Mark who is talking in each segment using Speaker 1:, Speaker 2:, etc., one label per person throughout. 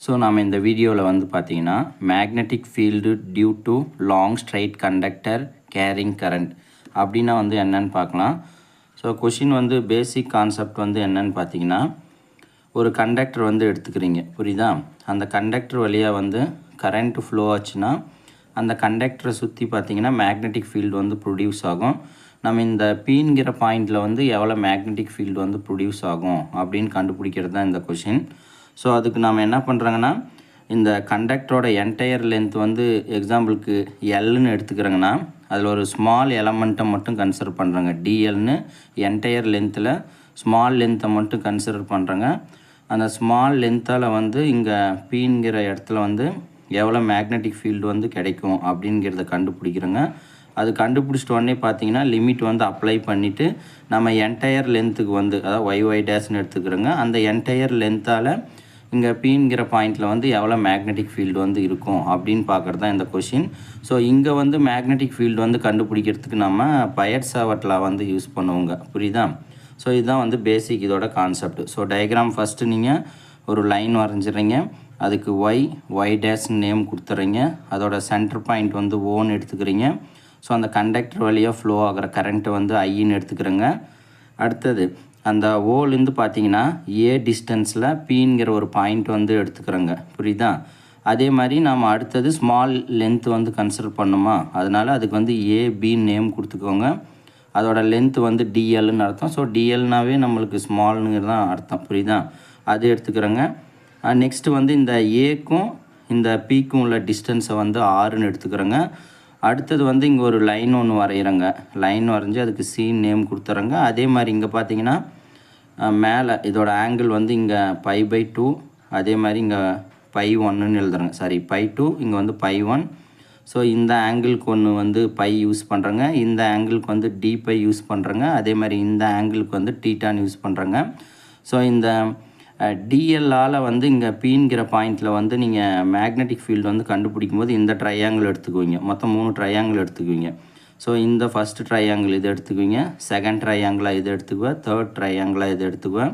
Speaker 1: So நாம் இந்த வீடியோவில் வந்து பார்த்தீங்கன்னா magnetic field due to long straight conductor carrying current அப்படின்னா வந்து என்னன்னு பார்க்கலாம். ஸோ கொஷின் வந்து பேசிக் கான்செப்ட் வந்து என்னன்னு பார்த்தீங்கன்னா, ஒரு கண்டக்டர் வந்து எடுத்துக்கிறீங்க, புரியுதா? அந்த கண்டக்டர் வழியாக வந்து கரண்ட் ஃப்ளோ ஆச்சுன்னா அந்த கண்டக்டரை சுற்றி பார்த்தீங்கன்னா மேக்னெட்டிக் ஃபீல்டு வந்து ப்ரொடியூஸ் ஆகும். நம்ம இந்த பீன்கிற பாயிண்டில் வந்து எவ்வளோ மேக்னெட்டிக் ஃபீல்டு வந்து ப்ரொடியூஸ் ஆகும் அப்படின்னு கண்டுபிடிக்கிறது தான் இந்த கொஷின். ஸோ அதுக்கு நாம் என்ன பண்ணுறாங்கன்னா, இந்த கண்டக்டரோட என்டையர் லென்த் வந்து எக்ஸாம்பிளுக்கு எல்னு எடுத்துக்கிறோங்கன்னா அதில் ஒரு ஸ்மால் எலமெண்ட்டை மட்டும் கன்சிடர் பண்ணுறாங்க. டிஎல்னு என்டையர் லென்த்தில் ஸ்மால் லென்த்தை மட்டும் கன்சிடர் பண்ணுறாங்க. அந்த ஸ்மால் லென்த்தால் வந்து இங்கே பீன்கிற இடத்துல வந்து எவ்வளோ மேக்னெட்டிக் ஃபீல்டு வந்து கிடைக்கும் அப்படிங்கிறத கண்டுபிடிக்கிறோங்க. அது கண்டுபிடிச்சிட்டு உடனே பார்த்தீங்கன்னா லிமிட் வந்து அப்ளை பண்ணிவிட்டு நம்ம என்டையர் லென்த்துக்கு வந்து அதாவது ஒய் டேஷ்னு எடுத்துக்கிறோங்க. அந்த என்டையர் லென்த்தால் இங்கே பீன்கிற பாயிண்டில் வந்து எவ்வளோ மேக்னெட்டிக் ஃபீல்டு வந்து இருக்கும் அப்படின்னு பார்க்குறது தான் இந்த கொஷின். ஸோ இங்கே வந்து மேக்னெட்டிக் ஃபீல்டு வந்து கண்டுபிடிக்கிறதுக்கு நம்ம பயட்-சாவர்ட் லா வந்து யூஸ் பண்ணுவோங்க, புரியுதா? ஸோ இதுதான் வந்து பேசிக் இதோட கான்செப்ட். ஸோ டயக்ராம் ஃபஸ்ட்டு நீங்கள் ஒரு லைன் வரைஞ்சிடுறீங்க, அதுக்கு ஒய் டேஷ்னு நேம் கொடுத்துட்றீங்க, அதோட சென்டர் பாயிண்ட் வந்து ஓன்னு எடுத்துக்கிறீங்க. ஸோ அந்த கண்டக்டர் வழியாக ஃப்ளோ ஆகிற கரண்ட்டை வந்து ஐன்னு எடுத்துக்கிறேங்க. அடுத்தது அந்த ஓலேருந்து பார்த்தீங்கன்னா ஏ டிஸ்டன்ஸில் பீன்கிற ஒரு பாயிண்ட் வந்து எடுத்துக்கிறோங்க, புரியுதா? அதே மாதிரி நாம் அடுத்தது ஸ்மால் லென்த் வந்து கன்சிடர் பண்ணுமா, அதனால் அதுக்கு வந்து ஏபின்னு நேம் கொடுத்துக்கோங்க. அதோட லென்த் வந்து டிஎல்னு அர்த்தம். ஸோ டிஎல்னாவே நம்மளுக்கு ஸ்மால்னுங்கிறது தான் அர்த்தம், புரியுதா? அது எடுத்துக்கிறோங்க. நெக்ஸ்ட்டு வந்து இந்த ஏக்கும் இந்த பிக்கும் உள்ள டிஸ்டன்ஸை வந்து ஆறுன்னு எடுத்துக்கிறோங்க. அடுத்தது வந்து இங்கே ஒரு லைன் ஒன்று வரைகிறேங்க. லைன் வரைஞ்சி அதுக்கு சீன் நேம் கொடுத்துட்றேங்க. அதே மாதிரி இங்கே பார்த்தீங்கன்னா மேலே இதோட ஆங்கிள் வந்து இங்கே π/2, அதே மாதிரி இங்கே π1ன்னு எழுதுறேங்க. π2, இங்கே வந்து π1. ஸோ இந்த ஆங்கிளுக்கு ஒன்று வந்து π யூஸ் பண்ணுறேங்க, இந்த ஆங்கிளுக்கு வந்து dπ யூஸ் பண்ணுறேங்க, அதே மாதிரி இந்த ஆங்கிளுக்கு வந்து தீட்டான்னு யூஸ் பண்ணுறேங்க. ஸோ இந்த டிஎல்லால் வந்து இங்கே பீன்கிற பாயிண்டில் வந்து நீங்கள் மேக்னெட்டிக் ஃபீல்டு வந்து கண்டுபிடிக்கும் போது இந்த ட்ரையாங்கிள் எடுத்துக்குவீங்க. மொத்தம் 3 ட்ரையாங்கிள் எடுத்துக்குவீங்க. ஸோ இந்த ஃபஸ்ட்டு ட்ரையாங்கிள் இது எடுத்துக்குவீங்க, செகண்ட் ட்ரையாங்கிளாக இது எடுத்துக்குவேன், தேர்ட் ட்ரையாங்கிளாக இது எடுத்துக்குவேன்.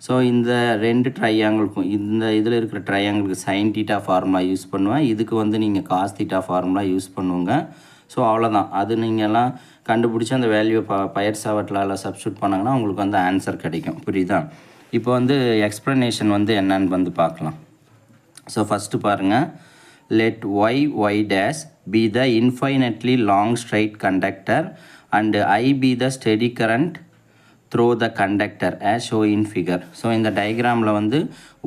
Speaker 1: ஸோ இந்த 2 ட்ரையாங்கிளுக்கும் இந்த இதில் இருக்கிற ட்ரையாங்கிளுக்கு சைன் தீட்டா ஃபார்முலா யூஸ் பண்ணுவேன், இதுக்கு வந்து நீங்கள் காஸ் தீட்டா ஃபார்முலா யூஸ் பண்ணுவோங்க. ஸோ அவ்வளோதான். அது நீங்கள்லாம் கண்டுபிடிச்சி அந்த வேல்யூ பயட்-சாவர்ட் லாவில் சப்ஸ்டியூட் பண்ணாங்கன்னா உங்களுக்கு வந்து ஆன்சர் கிடைக்கும், புரியுதா? இப்போ வந்து எக்ஸ்ப்ளனேஷன் வந்து என்னன்னு வந்து பார்க்கலாம். ஸோ ஃபஸ்ட்டு பாருங்கள், let y dash be the infinitely long straight conductor and I be the steady current through the conductor as shown in figure. So இந்த டயக்ராமில் வந்து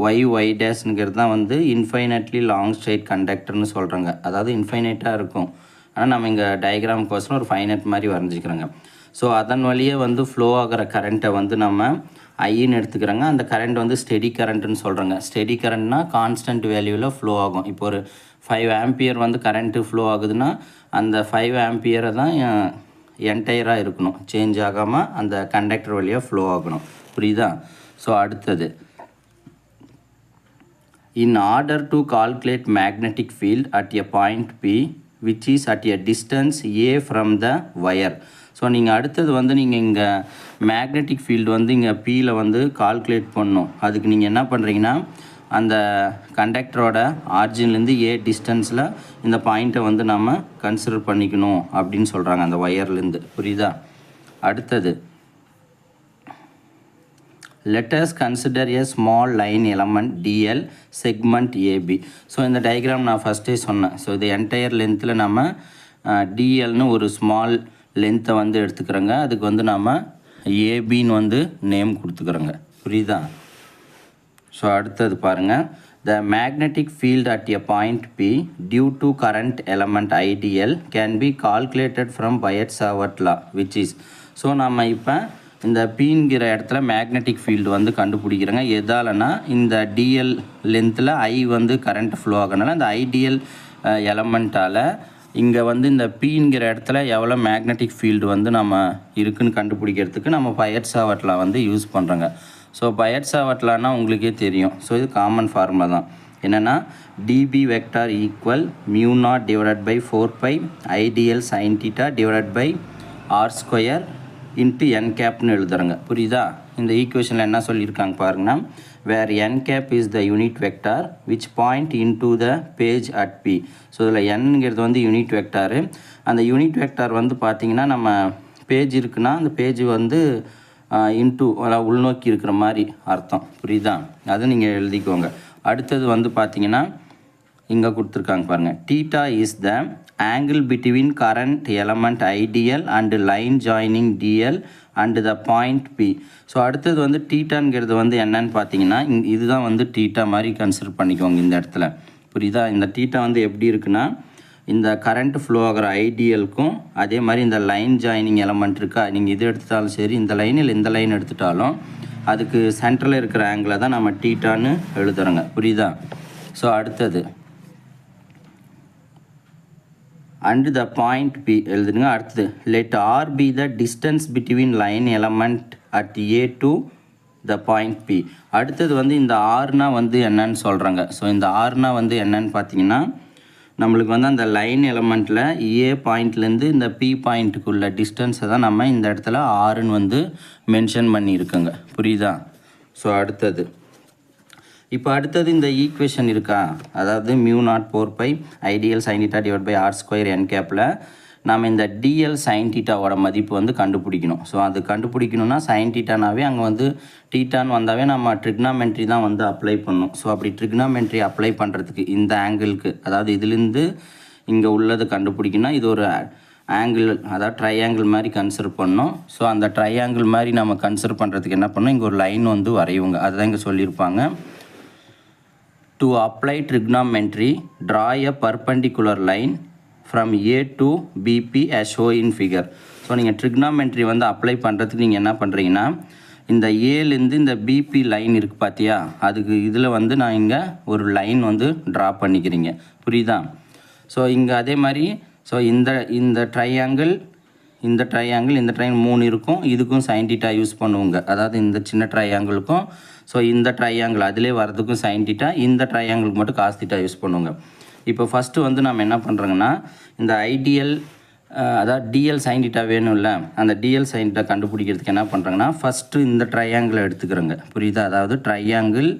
Speaker 1: y டேஷ்ங்கிறது தான் வந்து இன்ஃபைனட்லி லாங் ஸ்ட்ரைட் கண்டக்டர்னு சொல்கிறாங்க. அதாவது இன்ஃபைனைட்டாக இருக்கும், ஆனால் நம்ம இங்கே டயக்ராமுக்கோசரம் ஒரு ஃபைனட் மாதிரி வரைஞ்சிக்கிறோங்க. ஸோ அதன் வழியே வந்து ஃப்ளோ ஆகிற கரண்ட்டை வந்து நம்ம ஐன்னு எடுத்துக்கிறாங்க. அந்த கரண்ட் வந்து ஸ்டெடி கரண்ட்டுன்னு சொல்கிறாங்க. ஸ்டெடி கரண்ட்னா கான்ஸ்டன்ட் வேல்யூவில் ஃப்ளோ ஆகும். இப்போ ஒரு 5 ஆம்பியர் வந்து கரண்ட்டு ஃப்ளோ ஆகுதுன்னா அந்த 5 ஆம்பியரை தான் என்டையராக இருக்கணும், சேஞ்ச் ஆகாமல் அந்த கண்டக்டர் வழியாக ஃப்ளோ ஆகணும், புரியுதா? ஸோ அடுத்தது, in order to calculate magnetic field at a point P which is at a distance A from the wire. So நீங்கள் அடுத்தது வந்து நீங்கள் இங்கே மேக்னெட்டிக் ஃபீல்டு வந்து இங்கே பியில் வந்து கால்குலேட் பண்ணணும். அதுக்கு நீங்கள் என்ன பண்ணுறீங்கன்னா, அந்த கண்டக்டரோட ஆரிஜின்லேருந்து ஏ டிஸ்டன்ஸில் இந்த பாயிண்ட்டை வந்து நம்ம கன்சிடர் பண்ணிக்கணும் அப்படின்னு சொல்கிறாங்க அந்த ஒயர்லேருந்து, புரியுதா? அடுத்தது, let us consider a small line element dl segment AB. So இந்த டயக்ராம் நான் ஃபஸ்ட்டே சொன்னேன். ஸோ இது என்டையர் லென்த்தில் நம்ம டிஎல்னு ஒரு ஸ்மால் லென்த்தை வந்து எடுத்துக்கிறோங்க. அதுக்கு வந்து நம்ம ஏபின்னு வந்து நேம் கொடுத்துக்கிறோங்க, புரியுதா? ஸோ அடுத்தது பாருங்கள், the magnetic field at a point P due to current element IDL can be calculated from by-heart-Savart law which is. So நம்ம இப்போ இந்த பீன்கிற இடத்துல மேக்னெட்டிக் ஃபீல்டு வந்து கண்டுபிடிக்கிறோங்க. எதாலனா இந்த டிஎல் லென்த்தில் ஐ வந்து கரண்ட் ஃப்ளோ ஆகிறனால அந்த ஐடிஎல் எலமெண்ட்டால் இங்கே வந்து இந்த பீன்கிற இடத்துல எவ்வளோ மேக்னெட்டிக் ஃபீல்டு வந்து நம்ம இருக்குதுன்னு கண்டுபிடிக்கிறதுக்கு நம்ம பயட்-சாவர்ட் லா வந்து யூஸ் பண்ணுறோங்க. ஸோ பயட்-சாவர்ட் லானா உங்களுக்கே தெரியும். ஸோ இது காமன் ஃபார்முலா தான். என்னென்னா DB vector equal μ0 divided by 4π IDL sine theta divided by R square into n கேப்னு எழுதுறங்க, புரியுதா? இந்த ஈக்குவேஷனில் என்ன சொல்லியிருக்காங்க பாருங்கன்னா, where n cap is the unit vector which point into the page at P. So இதில் nங்கிறது வந்து யூனிட் வெக்டாரு. அந்த யூனிட் வெக்டார் வந்து பார்த்திங்கன்னா நம்ம பேஜ் இருக்குன்னா அந்த பேஜ் வந்து இன்டூ உள்நோக்கி இருக்கிற மாதிரி அர்த்தம். புரியுதா? அதை நீங்கள் எழுதிக்கோங்க. அடுத்தது வந்து பார்த்திங்கன்னா இங்கே கொடுத்துருக்காங்க பாருங்கள். Theta is the angle between current element I DL and line joining DL and the point P. So அடுத்தது வந்து தீட்டாங்கிறது வந்து என்னன்னு பார்த்தீங்கன்னா இதுதான் வந்து தீட்டா மாதிரி கன்சிடர் பண்ணிக்கோங்க இந்த இடத்துல. புரியுதா? இந்த தீட்டா வந்து எப்படி இருக்குன்னா இந்த கரண்ட் ஃப்ளோ ஆகிற ஐடியலுக்கும் அதே மாதிரி இந்த லைன் ஜாயினிங் எலமெண்ட் இருக்கா, நீங்கள் இது எடுத்துட்டாலும் சரி, இந்த லைன் இல்லை இந்த லைன் எடுத்துட்டாலும் அதுக்கு சென்டரில் இருக்கிற ஆங்கிளை தான் நம்ம தீட்டான்னு எழுதுறோங்க. புரியுதா? ஸோ அடுத்தது and the point P எழுதுங்க. அடுத்தது let R be the distance between line element at A to the point P. அடுத்தது வந்து இந்த ஆர்னா வந்து என்னன்னு சொல்கிறாங்க. ஸோ இந்த ஆர்னா வந்து என்னன்னு பார்த்தீங்கன்னா நம்மளுக்கு வந்து அந்த லைன் எலமெண்ட்டில் ஏ பாயிண்ட்லேருந்து இந்த பி பாயிண்ட்டுக்குள்ள டிஸ்டன்ஸை தான் நம்ம இந்த இடத்துல ஆறுன்னு வந்து மென்ஷன் பண்ணியிருக்கோங்க. புரியுதா? ஸோ அடுத்தது இப்போ அடுத்தது இந்த ஈக்குவேஷன் இருக்கா, அதாவது μ0 IDL sine theta divide by R square N கேப்பில் நம்ம இந்த டிஎல் சைன் தீட்டாவோட மதிப்பு வந்து கண்டுபிடிக்கணும். ஸோ அது கண்டுபிடிக்கணும்னா சைன் தீட்டானாவே அங்கே வந்து தீட்டான்னு வந்தாவே நம்ம ட்ரிக்னாமெண்ட்ரி தான் வந்து அப்ளை பண்ணணும். ஸோ அப்படி ட்ரிக்னாமெண்ட்ரி அப்ளை பண்ணுறதுக்கு இந்த ஆங்கிளுக்கு, அதாவது இதுலேருந்து இங்கே உள்ளது கண்டுபிடிக்கணும்னா இது ஒரு ஆங்கிள், அதாவது ட்ரையாங்கிள் மாதிரி கன்சிடர் பண்ணோம். ஸோ அந்த ட்ரையாங்கிள் மாதிரி நம்ம கன்சிடர் பண்ணுறதுக்கு என்ன பண்ணோம், இங்கே ஒரு லைன் வந்து வரையுங்க. அதுதான் இங்கே சொல்லியிருப்பாங்க. To apply trigonometry, draw a perpendicular line from A to BP as shown in figure. So நீங்கள் trigonometry வந்து அப்ளை பண்ணுறதுக்கு நீங்கள் என்ன பண்ணுறீங்கன்னா இந்த ஏலேருந்து இந்த பிபி லைன் இருக்குது பார்த்தியா, அதுக்கு இதில் வந்து நான் இங்கே ஒரு லைன் வந்து ட்ரா பண்ணிக்கிறீங்க. புரியுதா? ஸோ இங்கே அதே மாதிரி ஸோ இந்த ட்ரையாங்கிள் இந்த ட்ரையாங்கிள் 3 இருக்கும். இதுக்கும் சைன் தீட்டா யூஸ் பண்ணுவோங்க. அதாவது இந்த சின்ன ட்ரையாங்கிளுக்கும் ஸோ இந்த ட்ரையாங்கிள் அதிலே வரதுக்கும் சைன் தீட்டா, இந்த ட்ரையாங்கிளுக்கு மட்டும் காஸ் தீட்டா யூஸ் பண்ணுவோங்க. இப்போ ஃபஸ்ட்டு வந்து நம்ம என்ன பண்ணுறோங்கன்னா இந்த ஐடியல் அதாவது டிஎல் சைன் தீட்டா வேணும்ல, அந்த டிஎல் சைன் தீட்டா கண்டுபிடிக்கிறதுக்கு என்ன பண்ணுறாங்கன்னா ஃபஸ்ட்டு இந்த ட்ரையாங்கிளை எடுத்துக்கிறோங்க. புரியுதா? அதாவது ட்ரையாங்கிள்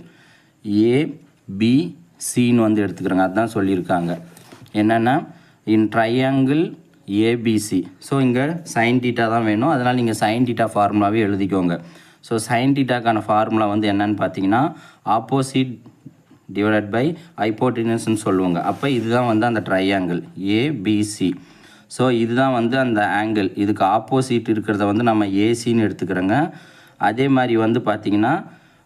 Speaker 1: ஏபிசின்னு வந்து எடுத்துக்கிறோங்க. அதுதான் சொல்லியிருக்காங்க என்னென்னா இன் ட்ரையாங்கிள் ஏபிசி. ஸோ இங்கே சைன் தீட்டா தான் வேணும், அதனால் நீங்கள் சைன் தீட்டா ஃபார்முலாவே எழுதிக்கோங்க. ஸோ சைன் தீட்டாக்கான ஃபார்முலா வந்து என்னன்னு பார்த்தீங்கன்னா ஆப்போசிட் டிவைடட் பை ஹைப்போட்டெனஸ்ன்னு சொல்லுவாங்க. அப்போ இதுதான் வந்து அந்த ட்ரையாங்கிள் ஏபிசி. ஸோ இதுதான் வந்து அந்த ஆங்கிள், இதுக்கு ஆப்போசிட் இருக்கிறத வந்து நம்ம ஏசின்னு எடுத்துக்கிறோங்க. அதே மாதிரி வந்து பார்த்திங்கன்னா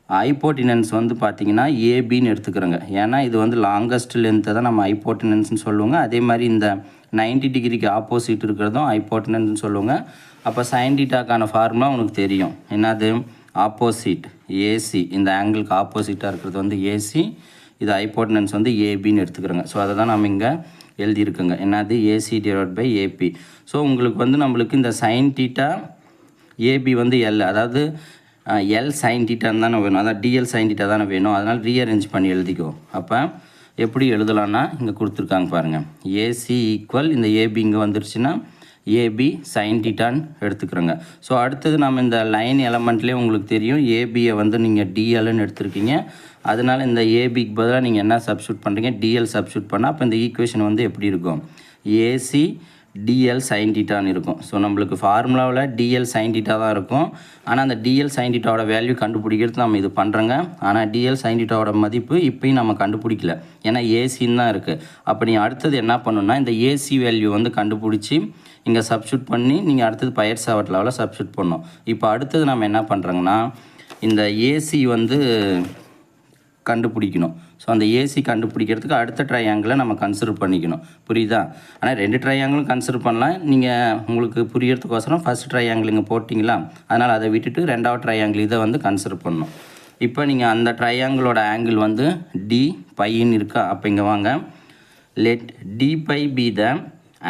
Speaker 1: ஹைப்போட்டெனன்ஸ் வந்து பார்த்திங்கன்னா ஏபின்னு எடுத்துக்கிறோங்க. ஏன்னா இது வந்து லாங்கஸ்ட் லென்த்தை தான் நம்ம ஹைப்போட்டெனன்ஸ்னு சொல்லுவாங்க. அதே மாதிரி இந்த 90 டிகிரிக்கு ஆப்போசிட் இருக்கிறதும் ஹைப்போட்டெனன்ஸ்னு சொல்லுவாங்க. அப்போ சைன் தீட்டாக்கான ஃபார்முலா உனக்கு தெரியும். என்னது? ஆப்போசிட் ஏசி, இந்த ஆங்கிளுக்கு ஆப்போசிட்டாக இருக்கிறது வந்து ஏசி, இது ஹைப்போட்டெனன்ஸ் வந்து ஏபின்னு எடுத்துக்கிறோங்க. ஸோ அதை தான் நம்ம இங்கே எழுதியிருக்குங்க. என்னது? AC divide by AB. So உங்களுக்கு வந்து நம்மளுக்கு இந்த சைன் தீட்டா ஏபி வந்து எல், அதாவது எல் சைன் தீட்டான்னு தானே வேணும், அதான் டிஎல் சைன் தீட்டா தானே வேணும். அதனால் ரீஅரேஞ்ச் பண்ணி எழுதிக்கோ. அப்போ எப்படி எழுதலான்னா இங்கே கொடுத்துருக்காங்க பாருங்கள். ஏசி ஈக்குவல் இந்த ஏபி இங்கே வந்துருச்சுன்னா ஏபி சைன் தீட்டான்னு எடுத்துக்கிறோங்க. ஸோ அடுத்தது நம்ம இந்த லைன் எலமெண்ட்லேயே உங்களுக்கு தெரியும் ஏபியை வந்து நீங்கள் டிஎல்னு எடுத்துருக்கீங்க. அதனால் இந்த ஏபிக்கு பதிலாக நீங்கள் என்ன சப்ஸ்டியூட் பண்ணுறீங்க, டிஎல் சப்ஸ்டியூட் பண்ணால் அப்போ இந்த ஈக்குவேஷன் வந்து எப்படி இருக்கும், ஏசி டிஎல் சைன் தீட்டான்னு இருக்கும். ஸோ நம்மளுக்கு ஃபார்முலாவில் டிஎல் சைன் தீட்டா தான் இருக்கும். ஆனால் அந்த டிஎல் சைன் தீட்டாவோட வேல்யூ கண்டுபிடிக்கிறது நம்ம இது பண்ணுறோங்க. ஆனால் டிஎல் சைன் தீட்டாவோட மதிப்பு இப்போயும் நம்ம கண்டுபிடிக்கல, ஏன்னா ஏசின்னு தான் இருக்குது. அப்போ நீ அடுத்தது என்ன பண்ணணும்னா இந்த ஏசி வேல்யூ வந்து கண்டுபிடிச்சி இங்கே சப்ஸ்டியூட் பண்ணி நீங்கள் அடுத்தது பையர் சாவட் லெவலில் சப்ஸ்டியூட் பண்ணணும். இப்போ அடுத்தது நம்ம என்ன பண்ணுறோங்கன்னா இந்த ஏசி வந்து கண்டுபிடிக்கணும். ஸோ அந்த ஏசி கண்டுபிடிக்கிறதுக்கு அடுத்த ட்ரையாங்கிளை நம்ம கன்சிடர் பண்ணிக்கணும். புரியுதா? ஆனால் 2 ட்ரையாங்கிளும் கன்சிடர் பண்ணலாம். நீங்கள் உங்களுக்கு புரியறதுக்கோசரம் ஃபஸ்ட் ட்ரையாங்கிள் இங்கே போட்டிங்களா, அதனால் அதை விட்டுட்டு 2வது ட்ரையாங்கிள் இதை வந்து கன்சிடர் பண்ணணும். இப்போ நீங்கள் அந்த ட்ரையாங்கிளோட ஆங்கிள் வந்து டி பைன்னு இருக்கா. அப்போ இங்கே வாங்க, let D phi be the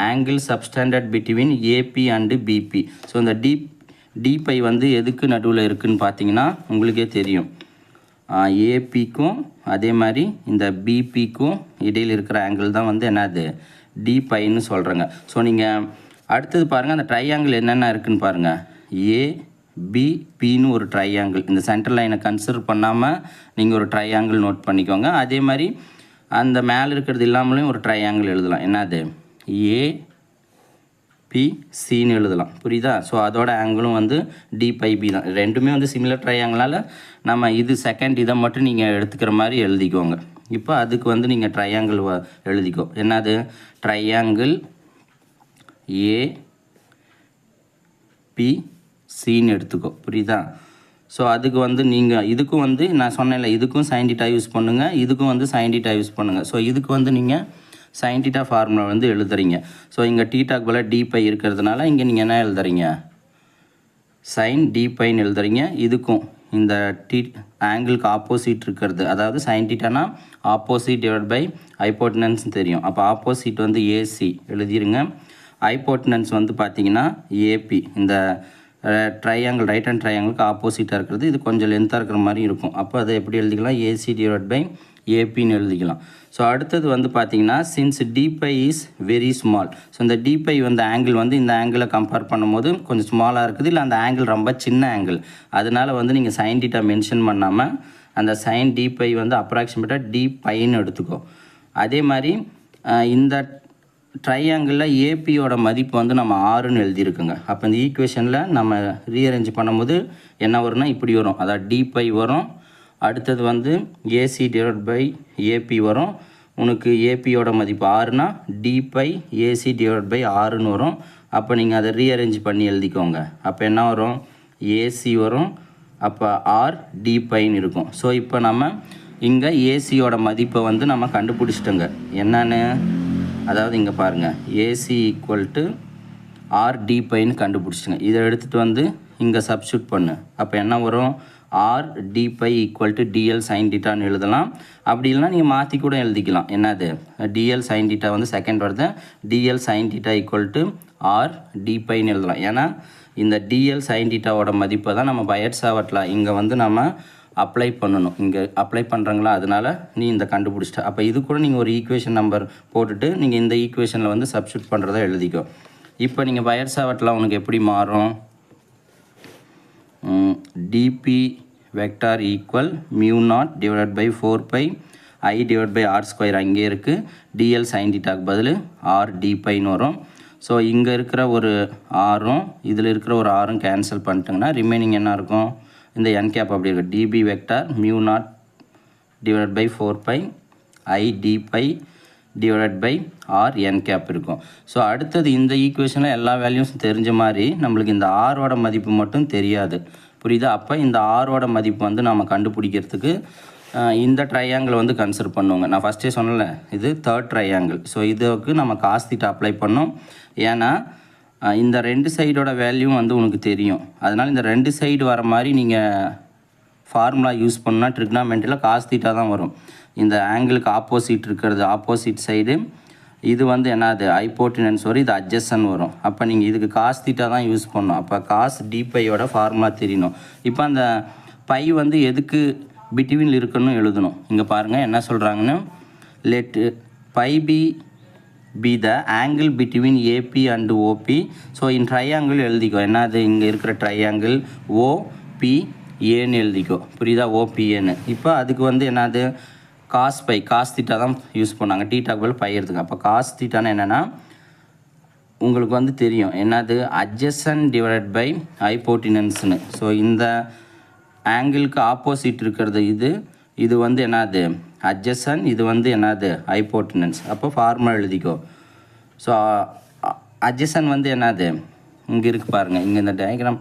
Speaker 1: angle subtended between AB and BP. So இந்த டி பை வந்து எதுக்கு நடுவில் இருக்குதுன்னு பார்த்தீங்கன்னா உங்களுக்கே தெரியும், ஏபிக்கும் அதே மாதிரி இந்த பிபிக்கும் இடையில் இருக்கிற ஆங்கிள் தான் வந்து என்னது டி பைன்னு சொல்கிறேங்க. ஸோ நீங்கள் அடுத்தது பாருங்கள் அந்த ட்ரையாங்கிள் என்னென்ன இருக்குதுன்னு பாருங்கள், பிபின்னு ஒரு ட்ரையாங்கிள். இந்த சென்டர் லைனை கன்சிடர் பண்ணாமல் நீங்கள் ஒரு ட்ரையாங்கிள் நோட் பண்ணிக்கோங்க. அதே மாதிரி அந்த மேலே இருக்கிறது இல்லாமலேயும் ஒரு ட்ரையாங்கிள் எழுதலாம். என்னது ஏபிசின்னு எழுதலாம். புரியுதா? ஸோ அதோட ஆங்கிளும் வந்து டிபைபி தான். ரெண்டுமே வந்து சிமிலர் ட்ரையாங்கிளால் நம்ம இது செகண்ட் இதை மட்டும் நீங்கள் எடுத்துக்கிற மாதிரி எழுதிக்கோங்க. இப்போ அதுக்கு வந்து நீங்கள் ட்ரையாங்கிள் எழுதிக்கோ. என்னது ட்ரையாங்கிள் ஏபிசின்னு எடுத்துக்கோ. புரியுதா? ஸோ அதுக்கு வந்து நீங்கள் இதுக்கும் வந்து நான் சொன்னேன்ல, இதுக்கும் sin θ யூஸ் பண்ணுங்கள், இதுக்கும் வந்து sin θ யூஸ் பண்ணுங்கள். ஸோ இதுக்கு வந்து நீங்கள் sin θ ஃபார்முலா வந்து எழுதுறீங்க. ஸோ இங்கே டீட்டாக்கு போல் டிபை இருக்கிறதுனால இங்கே நீங்கள் என்ன எழுதுறீங்க, sin dπன்னு எழுதுறீங்க. இதுக்கும் இந்த ஆங்கிளுக்கு ஆப்போசிட் இருக்கிறது, அதாவது sin θனா ஆப்போசிட் டிவைட் பை ஹைப்போட்டனன்ஸ் தெரியும். அப்போ ஆப்போசிட் வந்து ஏசி எழுதிருங்க. ஹைப்போட்டனன்ஸ் வந்து பார்த்தீங்கன்னா ஏபி. இந்த ட்ரையாங்கிள் ரைட் ஹேண்ட் ட்ரையாங்கிளுக்கு ஆப்போசிட்டாக இருக்கிறது, இது கொஞ்சம் லென்த்தாக இருக்கிற மாதிரி இருக்கும். அப்போ அதை எப்படி எழுதிக்கலாம், ஏசி டிவைட் பை ஏபின்னு எழுதிக்கலாம். ஸோ அடுத்தது வந்து பார்த்தீங்கன்னா since D pi is very small. So இந்த டிபை வந்து ஆங்கிள் வந்து இந்த ஆங்கிளை கம்பேர் பண்ணும்போது கொஞ்சம் ஸ்மாலாக இருக்குது, இல்லை அந்த ஆங்கிள் ரொம்ப சின்ன ஆங்கிள், அதனால் வந்து நீங்கள் sin θ மென்ஷன் பண்ணாமல் அந்த sin dπ வந்து அப்ராக்சிமேட்டாக dπன்னு எடுத்துக்கோ. அதே மாதிரி இந்த ட்ரையாங்கிளில் ஏபியோட மதிப்பு வந்து நம்ம 6ன்னு எழுதியிருக்குங்க. அப்போ இந்த ஈக்குவேஷனில் நம்ம ரீஅரேஞ்ச் பண்ணும்போது என்ன வரும்னா இப்படி வரும், அதாவது dπ வரும். அடுத்தது வந்து ஏசி டிவைட் பை ஏபி வரும். உனக்கு ஏபியோட மதிப்பு 6னா dπ ஏசி டிவைட் பை 6ன்னு வரும். அப்போ நீங்கள் அதை ரீஅரேஞ்ச் பண்ணி எழுதிக்கோங்க. அப்போ என்ன வரும், ஏசி வரும், அப்போ ஆர் dπன்னு இருக்கும். ஸோ இப்போ நம்ம இங்கே ஏசியோட மதிப்பை வந்து நம்ம கண்டுபிடிச்சிட்டோங்க. என்னன்னு, அதாவது இங்கே பாருங்கள், ஏசி ஈக்குவல் டு ஆர் dπன்னு கண்டுபிடிச்சிட்டுங்க. இதை எடுத்துகிட்டு வந்து இங்கே சப்ஸ்டியூட் பண்ணு. அப்போ என்ன வரும், R dπ equal to DL sin θன்னு எழுதலாம். அப்படி இல்லைனா நீங்கள் மாற்றி கூட எழுதிக்கலாம். என்னது, டிஎல் sin θ வந்து செகண்ட் வருது, DL sin θ equal to R dπன்னு எழுதலாம். ஏன்னா இந்த டிஎல் sin θவோட மதிப்பை தான் நம்ம பையட் சாவட்டில் இங்கே வந்து நம்ம அப்ளை பண்ணணும். இங்கே அப்ளை பண்ணுறாங்களா, அதனால் நீ இந்த கண்டுபிடிச்சிட்ட. அப்போ இது கூட நீங்கள் ஒரு ஈக்குவேஷன் நம்பர் போட்டுட்டு நீங்கள் இந்த ஈக்குவேஷனில் வந்து சப்ஸ்டியூட் பண்ணுறதா எழுதிக்கோ. இப்போ நீங்கள் பையட் சாவட்டில் உனக்கு எப்படி மாறும், DB vector equal μ0 divide by 4π I divide by R square அங்கே இருக்குது, டிஎல் sin θக்கு பதில் ஆர் dπன்னு வரும். ஸோ இங்கே இருக்கிற ஒரு ஆரும் இதில் இருக்கிற ஒரு ஆரும் கேன்சல் பண்ணிட்டோங்கன்னா ரிமைனிங் என்ன இருக்கும், இந்த n கேப் அப்படி இருக்குது, DB vector μ0 divide by 4π I dπ divide by R n cap இருக்கும். ஸோ அடுத்தது இந்த ஈக்குவேஷனில் எல்லா வேல்யூஸும் தெரிஞ்ச மாதிரி நம்மளுக்கு இந்த ஆரோட மதிப்பு மட்டும் தெரியாது. புரியுதா? அப்போ இந்த ஆரோட மதிப்பு வந்து நம்ம கண்டுபிடிக்கிறதுக்கு இந்த ட்ரையாங்கிள் வந்து கன்சிடர் பண்ணுவோங்க. நான் ஃபஸ்ட்டே சொன்னல, இது தேர்ட் ட்ரையாங்கிள். ஸோ இதுக்கு நம்ம காஸ் θ அப்ளை பண்ணோம். ஏன்னா இந்த ரெண்டு சைடோட வேல்யூ வந்து உனக்கு தெரியும். அதனால் இந்த ரெண்டு சைடு வர மாதிரி நீங்கள் ஃபார்முலா யூஸ் பண்ணால் ட்ரிக்னாமெண்ட்ரியில் காஸ் θ தான் வரும். இந்த ஆங்கிளுக்கு ஆப்போசிட் இருக்கிறது ஆப்போசிட் சைடு, இது வந்து என்னது ஹைப்போட்டனன்ஸ் வரும், இது அட்ஜசன்ட் வரும். அப்போ நீங்கள் இதுக்கு காஸ் θ தான் யூஸ் பண்ணணும். அப்போ காஸ் dπயோட ஃபார்முலா தெரியணும். இப்போ அந்த பை வந்து எதுக்கு பிட்வீனில் இருக்குன்னு எழுதணும். இங்கே பாருங்கள் என்ன சொல்கிறாங்கன்னு, let pi be the angle between AB and OB. So in triangle எழுதிக்கோ. என்னது, இங்கே இருக்கிற ட்ரையாங்கிள் ஓபிஏன்னு எழுதிக்கோ. புரியுதா, ஓபிஏன்னு. இப்போ அதுக்கு வந்து என்னது காஸ் θ தான் யூஸ் பண்ணாங்க, டீட்டாக்கு பதில் பை எடுத்துக்க. அப்போ காஸ் θன்னா என்னென்னா உங்களுக்கு வந்து தெரியும், என்னது அட்ஜசன்ட் டிவைட் பை ஹைப்போட்டினன்ஸ்னு. ஸோ இந்த ஆங்கிளுக்கு ஆப்போசிட் இருக்கிறது இது வந்து என்னது அட்ஜசன்ட், இது வந்து என்னது ஹைப்போட்டினன்ஸ். அப்போ ஃபார்முலா எழுதிக்கோ. ஸோ அட்ஜசன்ட் வந்து என்னது இங்கே இருக்குது பாருங்கள், இங்கே இந்த டயக்ராம்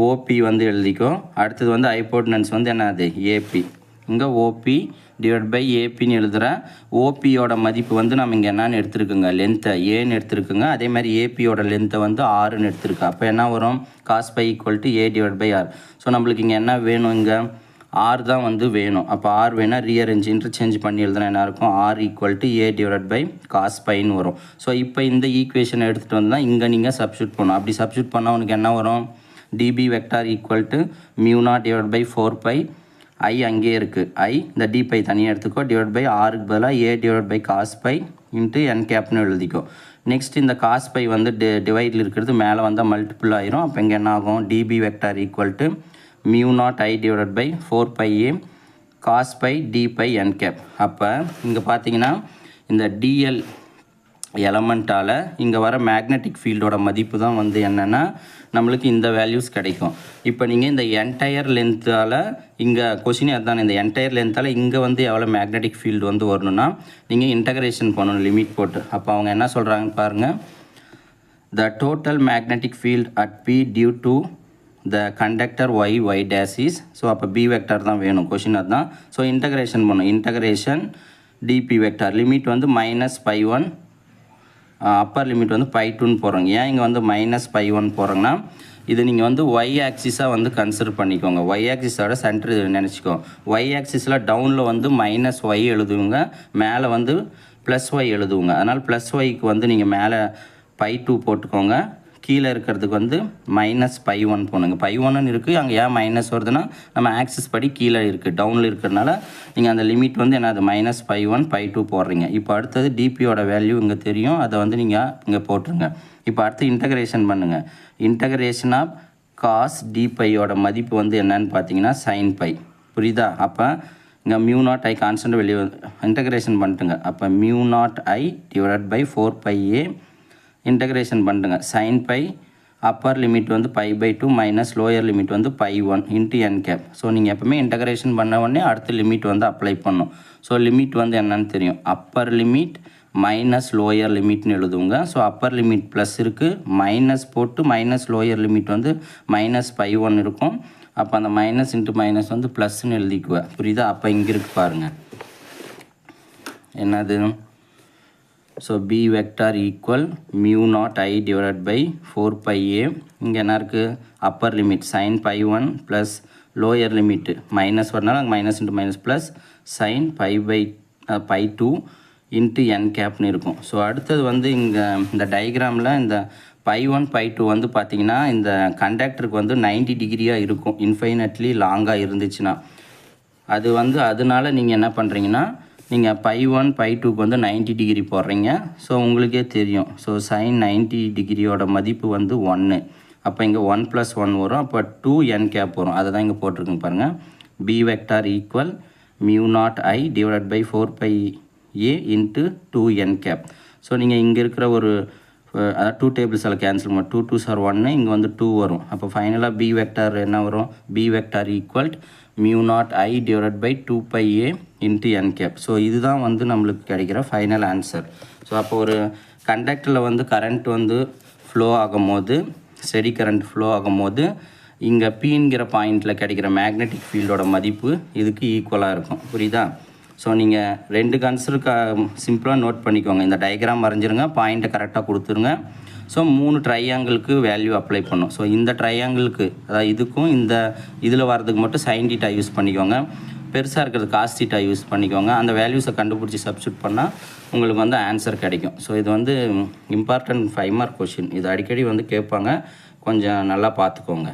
Speaker 1: ஓபி வந்து எழுதிக்கோ. அடுத்தது வந்து ஹைப்போட்டினன்ஸ் வந்து என்னது ஏபி. இங்கே ஓபி டிவைட் பை ஏபின்னு எழுதுகிறேன். ஓபியோட மதிப்பு வந்து நம்ம இங்கே என்னன்னு எடுத்துருக்குங்க, லென்த்தை ஏன்னு எடுத்துருக்குங்க. அதே மாதிரி ஏபியோட லென்த்தை வந்து ஆறுன்னு எடுத்துருக்கு. அப்போ என்ன வரும், cos phi equal to A divide by R. So நம்மளுக்கு இங்கே என்ன வேணும், இங்கே ஆர் தான் வந்து வேணும். அப்போ ஆர் வேணால் ரீஅரேஞ்ச் இன்டர்சேஞ்ச் பண்ணி எழுதுனா என்ன இருக்கும், R equal to A divide by cos பைன்னு வரும். ஸோ இப்போ இந்த ஈக்குவேஷனை எடுத்துகிட்டு வந்தால் இங்கே நீங்கள் சப்ஸ்டியூட் பண்ணணும். அப்படி சப்ஸ்டியூட் பண்ணால் உனக்கு என்ன வரும், DB vector equal to μ0 divide by 4π I அங்கே இருக்குது, I இந்த dπ தனியாக எடுத்துக்கோ, டிவைட் பை ஆருக்கு பதிலாக A divide by cos pi into N கேப்னு எழுதிக்கும். நெக்ஸ்ட் இந்த காஸ் பை வந்து டிவைடில் இருக்கிறது மேலே வந்தால் மல்டிபிள் ஆயிரும். அப்போ இங்கே என்ன ஆகும், DB vector equal to mu naught I divided by 4πa cos phi D phi N cap. அப்போ இங்கே பார்த்தீங்கன்னா இந்த டிஎல் எலமெண்ட்டால் இங்கே வர மேக்னெட்டிக் ஃபீல்டோட மதிப்பு தான் வந்து என்னென்னா நம்மளுக்கு இந்த வேல்யூஸ் கிடைக்கும். இப்போ நீங்கள் இந்த என்டையர் லென்த்தால் இங்கே கொஷினே அதுதான், இந்த என்டையர் லென்த்தால் இங்கே வந்து எவ்வளோ மேக்னெட்டிக் ஃபீல்டு வந்து வரணும்னா நீங்கள் இன்டகிரேஷன் பண்ணணும் லிமிட் போட்டு. அப்போ அவங்க என்ன சொல்கிறாங்கன்னு பாருங்கள், the total magnetic field at P due to the conductor y dash is. So அப்போ பி வெக்டார் தான் வேணும், கொஷின் அதுதான். ஸோ இன்டகிரேஷன் பண்ணணும், இன்டகிரேஷன் டிபி வெக்டார் லிமிட் வந்து -π1 அப்பர் லிமிட் வந்து π2ன்னு போடுறோங்க. ஏன் இங்கே வந்து -π1 போடுறோங்கன்னா இது நீங்கள் வந்து ஒய் ஆக்சிஸாக வந்து கன்சிடர் பண்ணிக்கோங்க. ஒய் ஆக்சிஸோட சென்டர் நினச்சிக்கோ. ஒய் ஆக்சிஸில் டவுனில் வந்து -y எழுதுவங்க, மேலே வந்து +y எழுதுவங்க. அதனால் +yக்கு வந்து நீங்கள் மேலே π2 போட்டுக்கோங்க, கீழே இருக்கிறதுக்கு வந்து -π1 போனுங்க. π1ன்னு இருக்குது, அங்கே ஏன் மைனஸ் வருதுன்னா நம்ம ஆக்சிஸ் படி கீழே இருக்குது, டவுனில் இருக்கிறதுனால நீங்கள் அந்த லிமிட் வந்து என்னது -π1 π2 போடுறீங்க. இப்போ அடுத்தது டிபியோட வேல்யூ இங்கே தெரியும், அதை வந்து நீங்கள் இங்கே போட்டுருங்க. இப்போ அடுத்து இன்டகிரேஷன் பண்ணுங்கள். இன்டகிரேஷன் ஆஃப் காஸ் டிபையோட மதிப்பு வந்து என்னன்னு பார்த்தீங்கன்னா sin π. புரியுதா? அப்போ இங்கே மியூ நாட் ஐ கான்ஸ்டன்ட் வெளியே இன்டகிரேஷன் பண்ணிட்டுங்க. அப்போ mu naught I divided by 4πa integration பண்ணுங்க. sin π அப்பர் லிமிட் வந்து π/2 மைனஸ் லோயர் லிமிட் வந்து π1 இன்ட்டு என் கேப். ஸோ நீங்கள் எப்போவுமே இன்டகிரேஷன் பண்ண உடனே அடுத்த லிமிட் வந்து அப்ளை பண்ணும். ஸோ லிமிட் வந்து என்னன்னு தெரியும், அப்பர் லிமிட் மைனஸ் லோயர் லிமிட்னு எழுதுங்க. ஸோ அப்பர் லிமிட் ப்ளஸ் இருக்குது, மைனஸ் போட்டு மைனஸ் லோயர் லிமிட் வந்து -π1 இருக்கும். அப்போ அந்த மைனஸ் இன்ட்டு மைனஸ் வந்து ப்ளஸ்ன்னு எழுதிக்குவேன். புரியுதா? அப்போ இங்கே இருக்கு பாருங்கள் என்னது. So B vector equal mu naught I divided by 4πa. இங்கே என்ன இருக்குது, upper limit sin π1 plus lower limit minus வரனால அங்கே minus into minus plus sin π2 into N கேப்னு இருக்கும். ஸோ அடுத்தது வந்து இங்கே இந்த டயக்ராமில் இந்த π1 π2 வந்து பார்த்திங்கன்னா இந்த கண்டக்டருக்கு வந்து 90 டிகிரியாக இருக்கும், இன்ஃபைனட்லி லாங்காக இருந்துச்சுன்னா. அது வந்து அதனால நீங்கள் என்ன பண்ணுறீங்கன்னா நீங்கள் π1 π2க்கு வந்து 90 டிகிரி போடுறீங்க. ஸோ உங்களுக்கே தெரியும், ஸோ sin 90 டிகிரியோட மதிப்பு வந்து 1. அப்போ இங்கே 1 + 1 வரும், அப்போ 2 n கேப் வரும். அதை தான் இங்கே போட்டிருக்குங்க பாருங்கள். B vector equal mu naught I divided by 4πa into 2 n cap. So நீங்கள் இங்கே இருக்கிற ஒரு அதாவது 2 டேபிள்ஸ் எல்லாம் கேன்சல் பண்ண 2 2s are 1, இங்கே வந்து 2 வரும். அப்போ ஃபைனலாக பி வெக்டார் என்ன வரும், B vector equal mu naught I divided by 2πa into N cap. So இதுதான் வந்து நம்மளுக்கு கிடைக்கிற ஃபைனல் ஆன்சர். ஸோ அப்போ ஒரு கண்டக்டரில் வந்து கரண்ட் வந்து ஃப்ளோ ஆகும்போது, ஸ்டெடி கரண்ட் ஃப்ளோ ஆகும்போது இங்கே பிங்கிற பாயிண்டில் கிடைக்கிற மேக்னெட்டிக் ஃபீல்டோட மதிப்பு இதுக்கு ஈக்குவலாக இருக்கும். புரியுதா? ஸோ நீங்கள் 2 கன்சருக்கு சிம்பிளாக நோட் பண்ணிக்கோங்க. இந்த டயக்ராம் வரைஞ்சிருங்க, பாயிண்ட்டை கரெக்டாக கொடுத்துருங்க. ஸோ 3 ட்ரையாங்கிளுக்கு வேல்யூ அப்ளை பண்ணும். ஸோ இந்த ட்ரையாங்கிளுக்கு அதாவது இதுக்கும் இந்த இதில் வரதுக்கு மட்டும் sin θ யூஸ் பண்ணிக்கோங்க, பெருசாக இருக்கிறது cos θ யூஸ் பண்ணிக்கோங்க. அந்த வேல்யூஸை கண்டுபிடிச்சி சப்ஸ்டியூட் பண்ணால் உங்களுக்கு வந்து ஆன்சர் கிடைக்கும். ஸோ இது வந்து இம்பார்ட்டன்ட் 5 மார்க் கொஷின். இது அடிக்கடி வந்து கேட்பாங்க, கொஞ்சம் நல்லா பார்த்துக்கோங்க.